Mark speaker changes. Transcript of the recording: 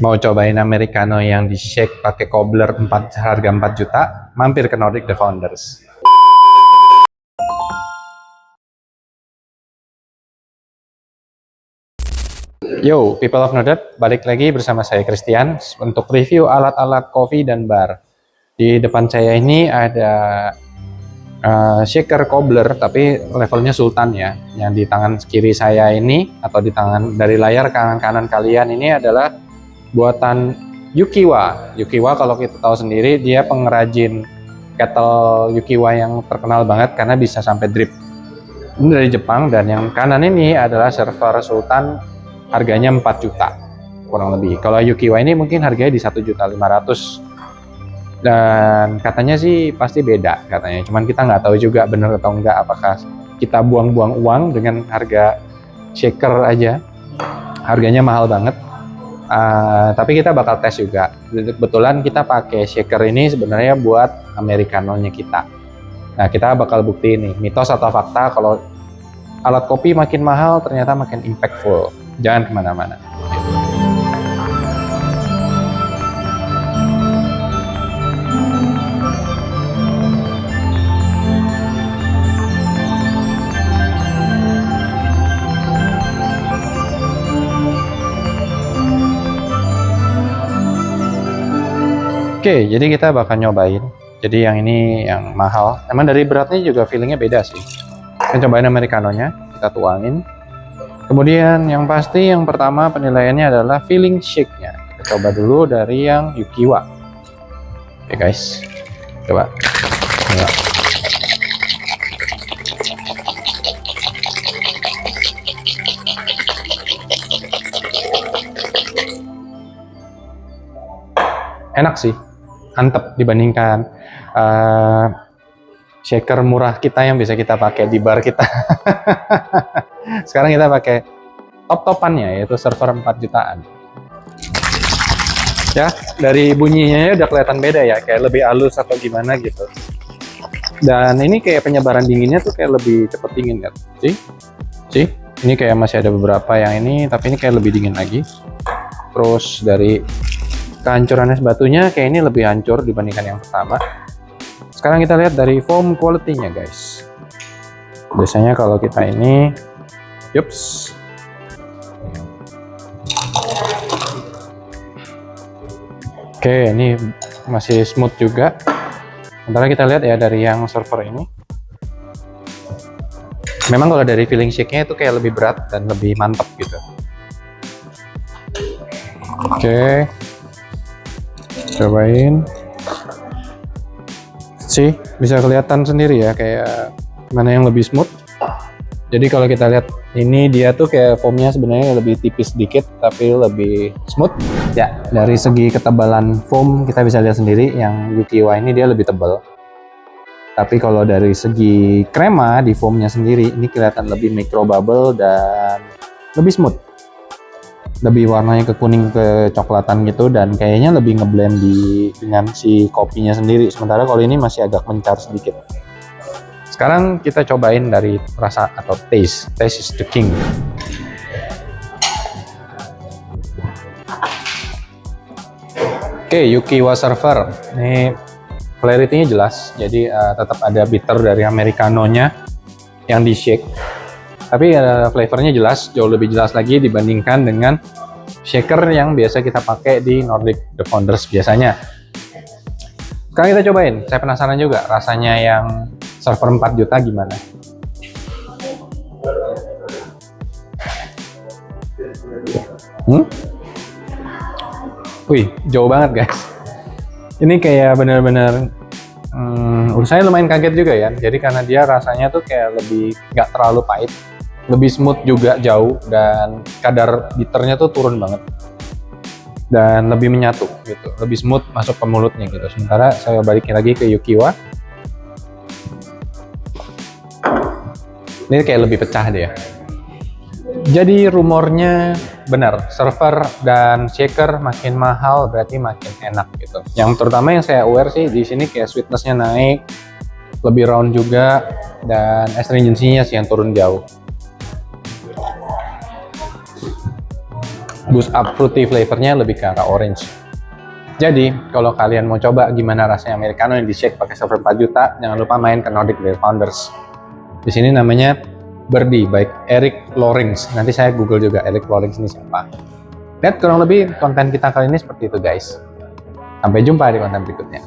Speaker 1: Mau cobain Americano yang di shake pakai cobbler harga 4 juta? Mampir ke Nordic The Founders. Yo, people of Nordic, balik lagi bersama saya Christian untuk review alat-alat kopi dan bar. Di depan saya ini ada shaker cobbler, tapi levelnya Sultan ya. Yang di tangan kiri saya ini, atau di tangan dari layar kanan kalian ini adalah buatan Yukiwa. Yukiwa kalau kita tahu sendiri, dia pengrajin kettle Yukiwa yang terkenal banget karena bisa sampai drip. Ini dari Jepang, dan yang kanan ini adalah server Sultan, harganya 4 juta kurang lebih. Kalau Yukiwa ini mungkin harganya di 1.500.000, dan katanya sih pasti beda katanya, cuman kita nggak tahu juga bener atau enggak, apakah kita buang-buang uang dengan harga shaker aja, harganya mahal banget. Tapi kita bakal tes juga. Kebetulan kita pakai shaker ini sebenarnya buat Americano-nya kita. Nah, kita bakal buktiin nih, mitos atau fakta kalau alat kopi makin mahal ternyata makin impactful. Jangan kemana-mana. Oke, jadi kita bakal nyobain. Jadi yang ini yang mahal. Emang dari beratnya juga feelingnya beda sih. Kita cobain Americano-nya, kita tuangin. Kemudian yang pasti yang pertama penilaiannya adalah feeling shake-nya. Kita coba dulu dari yang Yukiwa. Oke guys, coba. Enak sih, mantep dibandingkan shaker murah kita yang bisa kita pakai di bar kita. Sekarang kita pakai top-topannya, yaitu server 4 jutaan. Ya, dari bunyinya udah kelihatan beda ya, kayak lebih halus atau gimana gitu. Dan ini kayak penyebaran dinginnya tuh kayak lebih cepet dingin kan. Sih, ini kayak masih ada beberapa yang ini, tapi ini kayak lebih dingin lagi. Terus dari kehancuran es batunya kayak ini lebih hancur dibandingkan yang pertama. Sekarang kita lihat dari foam quality-nya guys. Biasanya kalau kita ini, yups, oke, ini masih smooth juga. Sementara kita lihat ya dari yang server ini, memang kalau dari feeling shake-nya itu kayak lebih berat dan lebih mantap gitu. Oke, cobain. Sih, bisa kelihatan sendiri ya kayak mana yang lebih smooth. Jadi kalau kita lihat ini, dia tuh kayak foamnya sebenarnya lebih tipis sedikit tapi lebih smooth. Ya, dari segi ketebalan foam kita bisa lihat sendiri yang Yukiwa ini dia lebih tebal. Tapi kalau dari segi krema di foamnya sendiri, ini kelihatan lebih micro bubble dan lebih smooth. Lebih warnanya ke kuning ke coklatan gitu, dan kayaknya lebih ngeblend dengan si kopinya sendiri. Sementara kalau ini masih agak mencar sedikit. Sekarang kita cobain dari rasa atau taste. Taste is the king. Oke, Yukiwa server. Ini clarity-nya jelas. Jadi tetap ada bitter dari Americano-nya yang di shake. Tapi flavornya jelas, jauh lebih jelas lagi dibandingkan dengan shaker yang biasa kita pakai di Nordic The Founders biasanya. Sekarang kita cobain, saya penasaran juga rasanya yang server 4 juta gimana. Wih, jauh banget guys. Ini kayak bener-bener saya lumayan kaget juga ya. Jadi karena dia rasanya tuh kayak lebih nggak terlalu pahit, lebih smooth juga jauh, dan kadar bitternya tuh turun banget dan lebih menyatu gitu, lebih smooth masuk ke mulutnya gitu. Sementara saya balikin lagi ke Yukiwa, ini kayak lebih pecah deh ya. Jadi rumornya benar, server dan shaker makin mahal berarti makin enak gitu. Yang terutama yang saya aware sih di sini kayak sweetness-nya naik, lebih round juga, dan astringency-nya sih yang turun jauh. boost up fruity flavornya lebih ke arah orange. Jadi, kalau kalian mau coba gimana rasanya Americano yang di-shake pakai server 4 juta, jangan lupa main ke Nordic Beer Founders. Di sini namanya Birdie by Eric Lorings. Nanti saya Google juga Eric Lorings ini siapa. Dan kurang lebih konten kita kali ini seperti itu guys. Sampai jumpa di konten berikutnya.